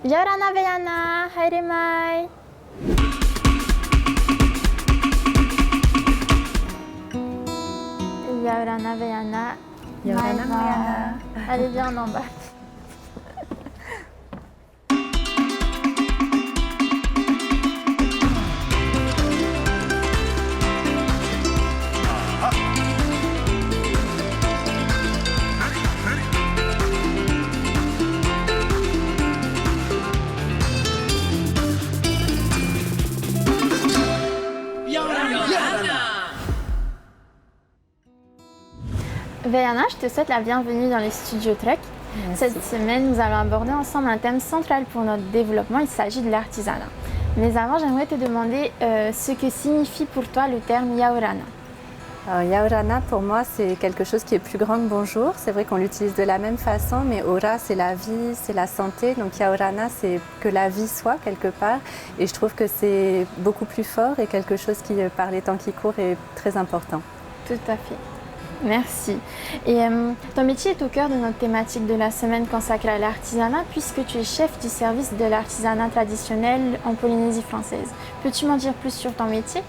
Yorana Veyana, Hairemai. Yorana Veyana. Yorana Veyana. Allez, viens, on embarque. Veyana, je te souhaite la bienvenue dans les studios Trek. Cette semaine, nous allons aborder ensemble un thème central pour notre développement. Il s'agit de l'artisanat. Mais avant, j'aimerais te demander ce que signifie pour toi le terme Yaorana. Alors, Yaorana, pour moi, c'est quelque chose qui est plus grand que bonjour. C'est vrai qu'on l'utilise de la même façon, mais Ora, c'est la vie, c'est la santé. Donc Yaorana, c'est que la vie soit quelque part. Et je trouve que c'est beaucoup plus fort et quelque chose qui, par les temps qui courent, est très important. Tout à fait. Merci. Et ton métier est au cœur de notre thématique de la semaine consacrée à l'artisanat, puisque tu es chef du service de l'artisanat traditionnel en Polynésie française. Peux-tu m'en dire plus sur ton métier ?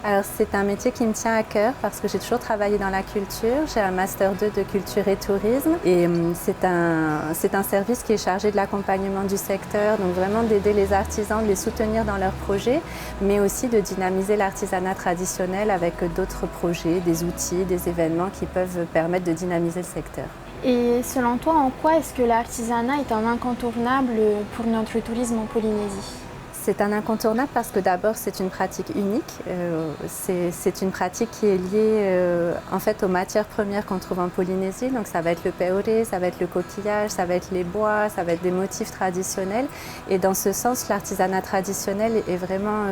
Alors c'est un métier qui me tient à cœur parce que j'ai toujours travaillé dans la culture. J'ai un Master 2 de culture et tourisme et c'est un service qui est chargé de l'accompagnement du secteur, donc vraiment d'aider les artisans, de les soutenir dans leurs projets, mais aussi de dynamiser l'artisanat traditionnel avec d'autres projets, des outils, des événements qui peuvent permettre de dynamiser le secteur. Et selon toi, en quoi est-ce que l'artisanat est un incontournable pour notre tourisme en Polynésie ? C'est un incontournable parce que d'abord c'est une pratique unique, c'est une pratique qui est liée en fait aux matières premières qu'on trouve en Polynésie, donc ça va être le peoré, ça va être le coquillage, ça va être les bois, ça va être des motifs traditionnels et dans ce sens l'artisanat traditionnel est vraiment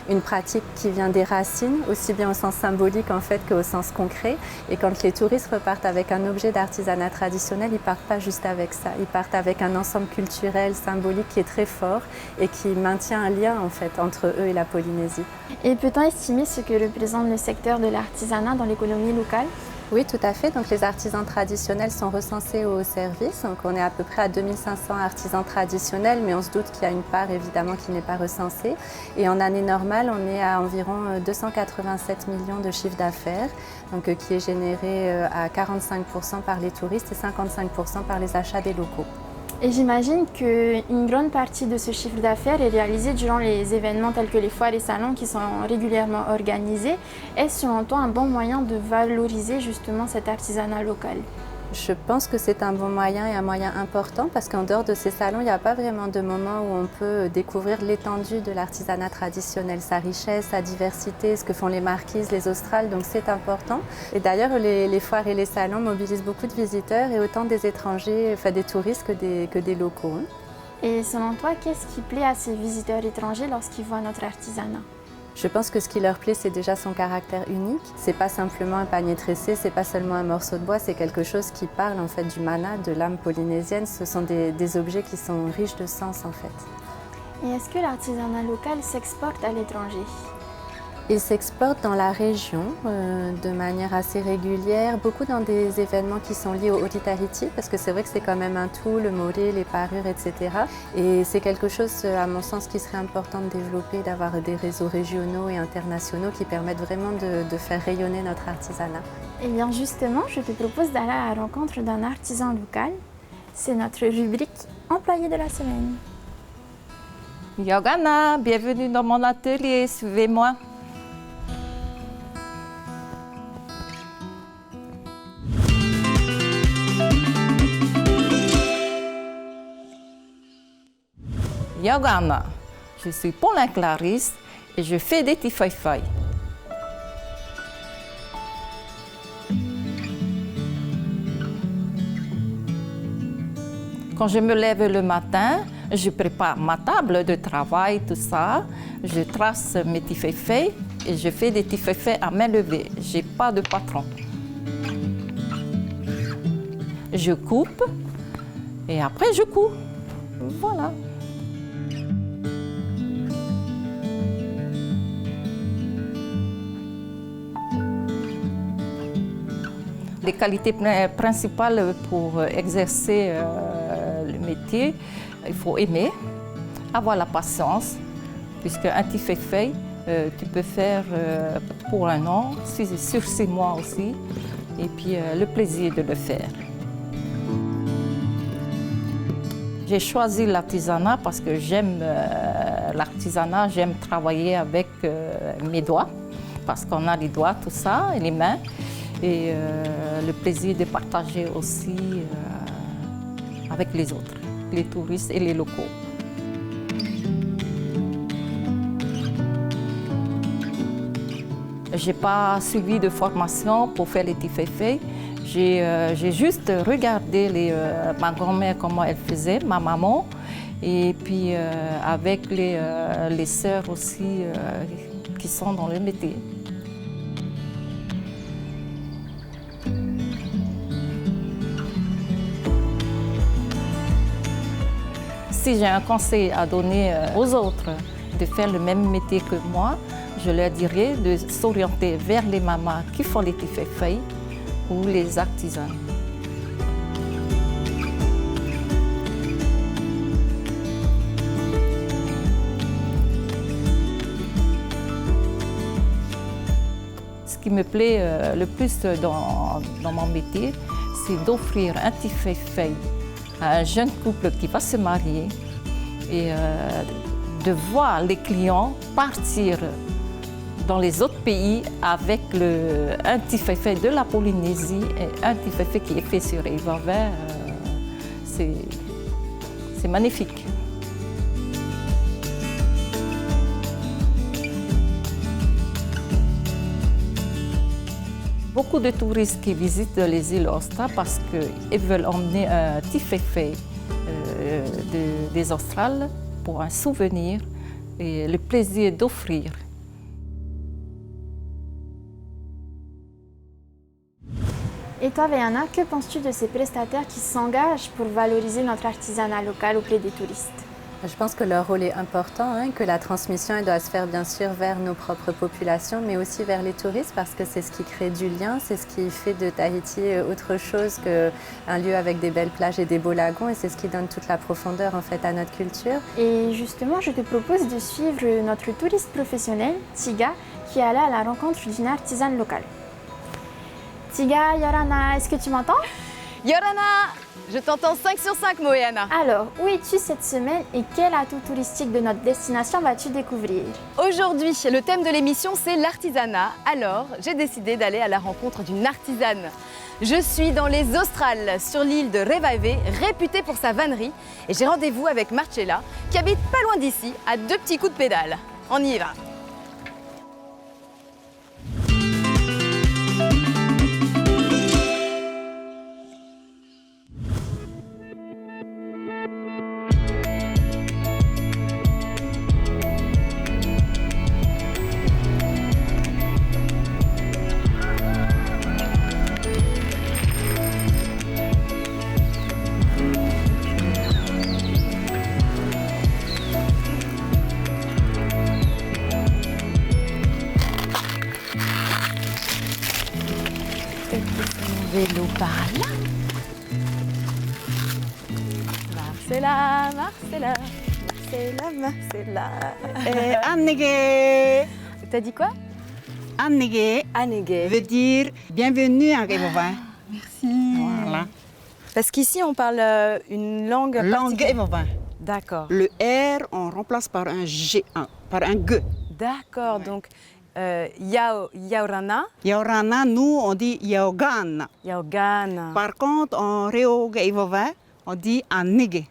une pratique qui vient des racines, aussi bien au sens symbolique en fait qu'au sens concret et quand les touristes repartent avec un objet d'artisanat traditionnel, ils partent pas juste avec ça, ils partent avec un ensemble culturel, symbolique qui est très fort et qui maintient un lien en fait entre eux et la Polynésie. Et peut-on estimer ce que représente le secteur de l'artisanat dans l'économie locale ? Oui, tout à fait. Donc les artisans traditionnels sont recensés au service. Donc on est à peu près à 2500 artisans traditionnels, mais on se doute qu'il y a une part évidemment qui n'est pas recensée. Et en année normale, on est à environ 287 millions de chiffre d'affaires, donc qui est généré à 45% par les touristes et 55% par les achats des locaux. Et j'imagine qu'une grande partie de ce chiffre d'affaires est réalisée durant les événements tels que les foires et salons qui sont régulièrement organisés. Est-ce selon toi un bon moyen de valoriser justement cet artisanat local ? Je pense que c'est un bon moyen et un moyen important parce qu'en dehors de ces salons, il n'y a pas vraiment de moment où on peut découvrir l'étendue de l'artisanat traditionnel, sa richesse, sa diversité, ce que font les marquises, les australes, donc c'est important. Et d'ailleurs, les foires et les salons mobilisent beaucoup de visiteurs et autant des étrangers, enfin des touristes que des locaux. Et selon toi, qu'est-ce qui plaît à ces visiteurs étrangers lorsqu'ils voient notre artisanat ? Je pense que ce qui leur plaît, c'est déjà son caractère unique. C'est pas simplement un panier tressé, c'est pas seulement un morceau de bois, c'est quelque chose qui parle en fait du mana, de l'âme polynésienne. Ce sont des objets qui sont riches de sens en fait. Et est-ce que l'artisanat local s'exporte à l'étranger ? Il s'exporte dans la région de manière assez régulière, beaucoup dans des événements qui sont liés au Oti-Tahiti, parce que c'est vrai que c'est quand même un tout, le moré, les parures, etc. Et c'est quelque chose, à mon sens, qui serait important de développer, d'avoir des réseaux régionaux et internationaux qui permettent vraiment de faire rayonner notre artisanat. Eh bien justement, je te propose d'aller à la rencontre d'un artisan local. C'est notre rubrique Employé de la semaine. Yorana, bienvenue dans mon atelier, suivez-moi. Yorana, je suis Paulin Clarisse et je fais des tifai-fai. Quand je me lève le matin, je prépare ma table de travail, tout ça. Je trace mes tifai-fai et je fais des tifai-fai à main levée. Je n'ai pas de patron. Je coupe et après je couds. Voilà. Les qualités principales pour exercer le métier, Il faut aimer, avoir la patience, puisque un tifefei, tu peux faire pour un an, sur 6 mois aussi, et puis le plaisir de le faire. J'ai choisi l'artisanat parce que j'aime l'artisanat, j'aime travailler avec mes doigts, parce qu'on a les doigts, tout ça, et les mains, et le plaisir de partager aussi avec les autres, les touristes et les locaux. Je n'ai pas suivi de formation pour faire les tifefei. J'ai juste regardé ma grand-mère, comment elle faisait, ma maman, et puis avec les sœurs aussi qui sont dans le métier. Si j'ai un conseil à donner aux autres de faire le même métier que moi, je leur dirais de s'orienter vers les mamas qui font les tifefei ou les artisans. Ce qui me plaît le plus dans mon métier, c'est d'offrir un tifefei à un jeune couple qui va se marier et de voir les clients partir dans les autres pays avec un tifefei de la Polynésie et un tifefei qui est fait sur Eivava. C'est magnifique. Beaucoup de touristes qui visitent les îles Austral parce qu'ils veulent emmener un tifefei des Australes pour un souvenir et le plaisir d'offrir. Et toi, Vaiana, que penses-tu de ces prestataires qui s'engagent pour valoriser notre artisanat local auprès des touristes? Je pense que leur rôle est important, que la transmission elle doit se faire bien sûr vers nos propres populations, mais aussi vers les touristes parce que c'est ce qui crée du lien, c'est ce qui fait de Tahiti autre chose qu'un lieu avec des belles plages et des beaux lagons, et c'est ce qui donne toute la profondeur en fait à notre culture. Et justement, je te propose de suivre notre touriste professionnel, Tiga, qui est allé à la rencontre d'une artisane locale. Tiga, Yorana, est-ce que tu m'entends? Yorana, je t'entends 5 sur 5, Moéana. Alors, où es-tu cette semaine et quel atout touristique de notre destination vas-tu découvrir? Aujourd'hui, le thème de l'émission, c'est l'artisanat. Alors, j'ai décidé d'aller à la rencontre d'une artisane. Je suis dans les Australes, sur l'île de Revaeve, réputée pour sa vannerie. Et j'ai rendez-vous avec Marcella, qui habite pas loin d'ici, à 2 petits coups de pédale. On y va. Vélo par là. Marcella. Annege. T'as dit quoi? Annege Annege. veut dire bienvenue en Eivava. Merci. Voilà. Parce qu'ici, on parle une langue Langue Eivava. D'accord. Le R, on remplace par un G, par un G. D'accord, donc Yaorana, Yaorana, nous, on dit Yaogana. Yaogana, Par contre, en Reoga Eivava, on dit Annege.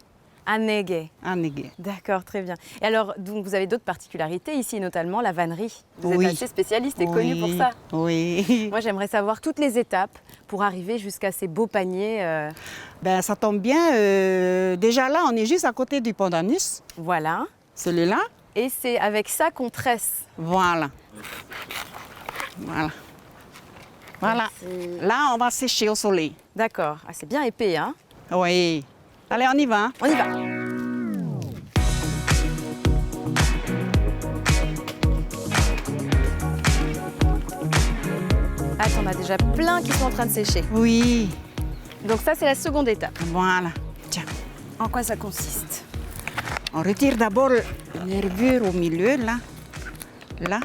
Annege. Annege. D'accord, très bien. Et alors, donc, vous avez d'autres particularités ici, notamment la vannerie. Vous Oui. êtes assez spécialiste et connu pour ça. Oui. Moi, j'aimerais savoir toutes les étapes pour arriver jusqu'à ces beaux paniers. Ben, ça tombe bien. Déjà là, on est juste à côté du pont d'Anus. Voilà. Celui-là. Et c'est avec ça qu'on tresse. Voilà. Voilà. Voilà. Là, on va sécher au soleil. D'accord. Ah, c'est bien épais, hein? Oui. Allez, on y va. On y va. Ah, on a déjà plein qui sont en train de sécher. Oui. Donc ça, c'est la seconde étape. Voilà. Tiens. En quoi ça consiste? On retire d'abord les nervures au milieu, là,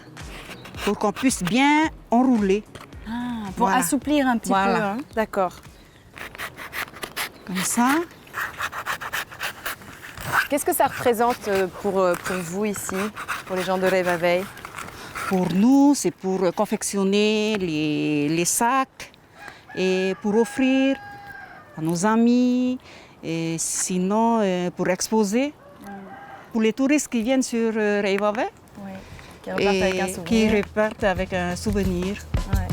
pour qu'on puisse bien enrouler. Ah, pour Voilà. assouplir un petit peu. Voilà. Hein. D'accord. Comme ça. Qu'est-ce que ça représente pour vous ici, pour les gens de Revavey? Pour nous, c'est pour confectionner les sacs et pour offrir à nos amis, et sinon pour exposer. Pour les touristes qui viennent sur Revavey Oui. Qui repartent avec un et souvenir. qui repartent avec un souvenir. Ouais.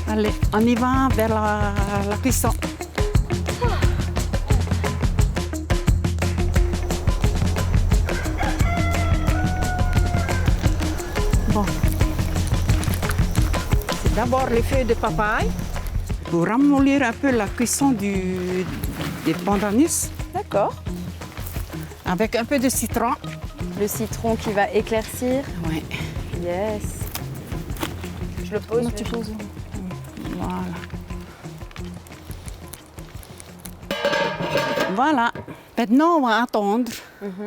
Allez, on y va vers la cuisson. Bon. C'est d'abord les feuilles de papaye pour ramollir un peu la cuisson des pandanus D'accord. avec un peu de citron. Le citron qui va éclaircir. Ouais. Yes. Je le pose. Non, tu poses. Voilà. Voilà. Maintenant, on va attendre.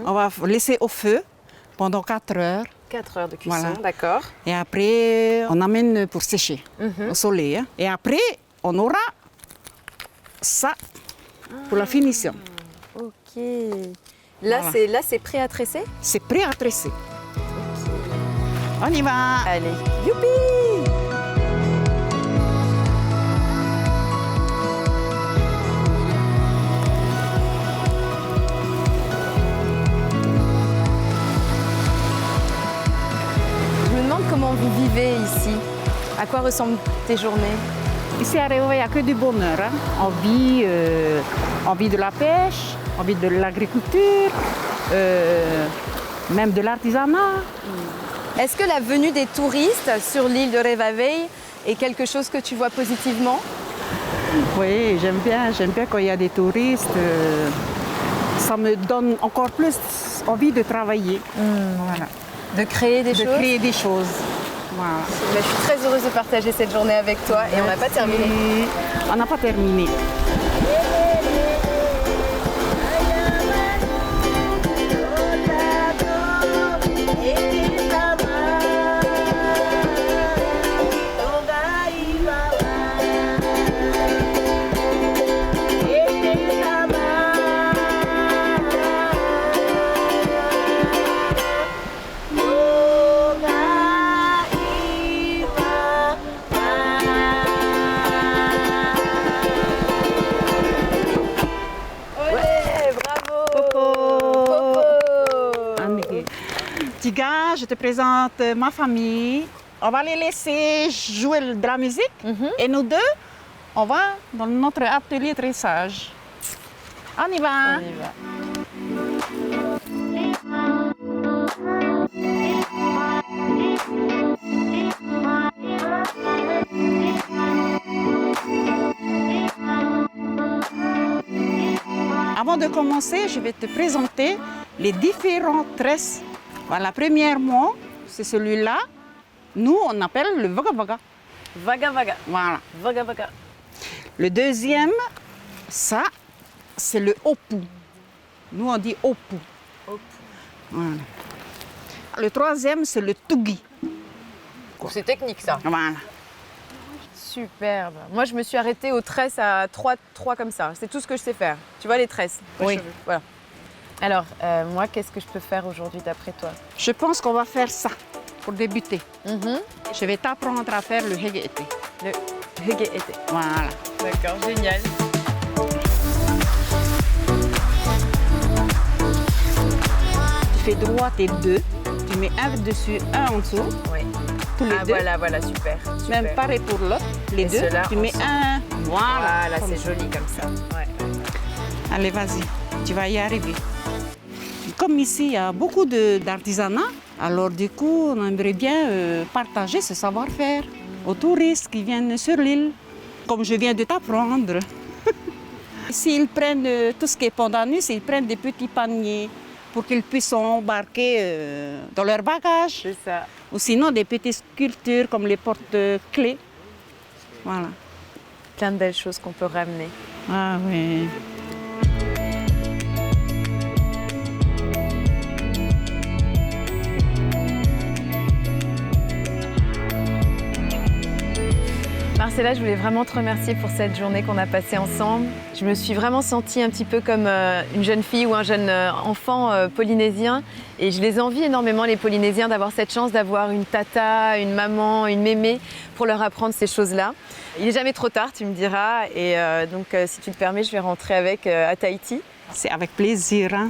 On va laisser au feu pendant 4 heures. 4 heures de cuisson, Voilà. d'accord. Et après, on amène pour sécher au soleil. Hein. Et après, on aura ça pour la finition. Ok. Là, Voilà. c'est prêt à tresser? C'est prêt à tresser. On y va. Allez. Youpi! Je me demande comment vous vivez ici. À quoi ressemblent tes journées? Ici à Revavey, il n'y a que du bonheur. Hein. On vit de la pêche, on vit de l'agriculture, même de l'artisanat. Est-ce que la venue des touristes sur l'île de Revavey est quelque chose que tu vois positivement? Oui, j'aime bien quand il y a des touristes. Ça me donne encore plus envie de travailler. Voilà. De créer des De choses? créer des choses. Voilà. Bah, je suis très heureuse de partager cette journée avec toi et on n'a pas terminé. On n'a pas terminé. Ouais, bravo! Popo. Popo. Annick. Tiga, je te présente ma famille. On va les laisser jouer de la musique. Et nous deux, on va dans notre atelier tressage. On y va. On y va. Avant de commencer, je vais te présenter les différentes tresses. Voilà, premièrement, c'est celui-là. Nous, on appelle le vaga vaga. Vaga vaga. Voilà. Vaga vaga. Le deuxième, ça, c'est le opu. Nous, on dit opu. Voilà. Le troisième, c'est le tugi. C'est technique ça. Voilà. Superbe. Moi, je me suis arrêtée aux tresses à 3 comme ça. C'est tout ce que je sais faire. Tu vois les tresses? de Oui. cheveux. Voilà. Alors, moi, qu'est-ce que je peux faire aujourd'hui d'après toi? Je pense qu'on va faire ça pour débuter. Je vais t'apprendre à faire le hegete. Le hege été. Voilà. D'accord, génial. Tu fais droit tes deux. Tu mets un dessus, un en dessous. Oui. Tous les Ah deux. voilà, super. Même super. pareil pour l'autre. Les Et deux. ceux-là Tu mets ensemble. un. Voilà. Voilà, Comme c'est ça. joli comme ça. Ouais. Allez, vas-y. Tu vas y arriver. Comme ici, il y a beaucoup d'artisanat, alors du coup, on aimerait bien partager ce savoir-faire aux touristes qui viennent sur l'île, comme je viens de t'apprendre. S'ils prennent tout ce qui est pandanus, ils prennent des petits paniers pour qu'ils puissent embarquer dans leur bagage. C'est ça. Ou sinon des petites sculptures comme les porte-clés. Voilà. plein de belles choses qu'on peut ramener. Ah oui. Marcella, je voulais vraiment te remercier pour cette journée qu'on a passée ensemble. Je me suis vraiment sentie un petit peu comme une jeune fille ou un jeune enfant polynésien. Et je les envie énormément, les Polynésiens, d'avoir cette chance d'avoir une tata, une maman, une mémé pour leur apprendre ces choses-là. Il n'est jamais trop tard, tu me diras. Et donc, si tu te permets, je vais rentrer avec à Tahiti. C'est avec plaisir. Hein.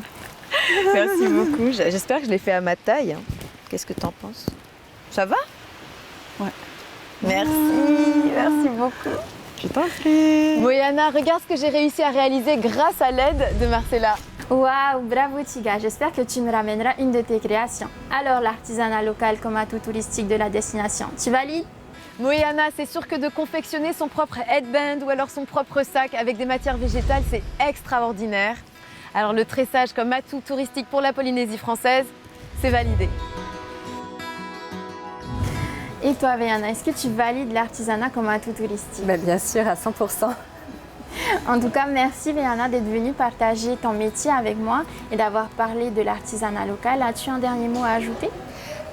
Merci beaucoup. J'espère que je l'ai fait à ma taille. Qu'est-ce que tu en penses? Ça va? Ouais. Merci, merci beaucoup. Je t'en prie. Moyana, regarde ce que j'ai réussi à réaliser grâce à l'aide de Marcella. Waouh, bravo Tiga, j'espère que tu me ramèneras une de tes créations. Alors l'artisanat local comme atout touristique de la destination, tu valides? Moyana, c'est sûr que de confectionner son propre headband ou alors son propre sac avec des matières végétales, c'est extraordinaire. Alors le tressage comme atout touristique pour la Polynésie française, c'est validé. Et toi Véana, est-ce que tu valides l'artisanat comme atout touristique? Bien sûr, à 100%. En tout cas, merci Véana d'être venue partager ton métier avec moi et d'avoir parlé de l'artisanat local. As-tu un dernier mot à ajouter?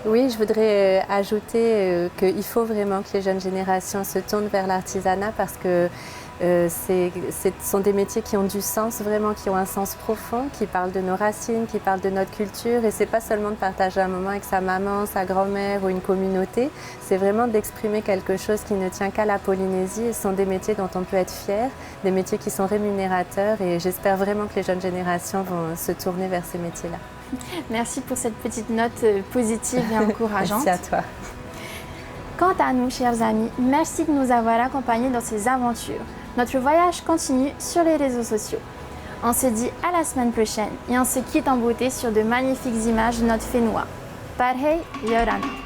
Oui, je voudrais ajouter qu'il faut vraiment que les jeunes générations se tournent vers l'artisanat parce que ce sont des métiers qui ont du sens, vraiment, qui ont un sens profond, qui parlent de nos racines, qui parlent de notre culture. Et c'est pas seulement de partager un moment avec sa maman, sa grand-mère ou une communauté, c'est vraiment d'exprimer quelque chose qui ne tient qu'à la Polynésie. Et ce sont des métiers dont on peut être fier, des métiers qui sont rémunérateurs. Et j'espère vraiment que les jeunes générations vont se tourner vers ces métiers-là. Merci pour cette petite note positive et encourageante. Merci à toi. Quant à nous, chers amis, merci de nous avoir accompagnés dans ces aventures. Notre voyage continue sur les réseaux sociaux. On se dit à la semaine prochaine et on se quitte en beauté sur de magnifiques images de notre Whenua. Parhei Yorana.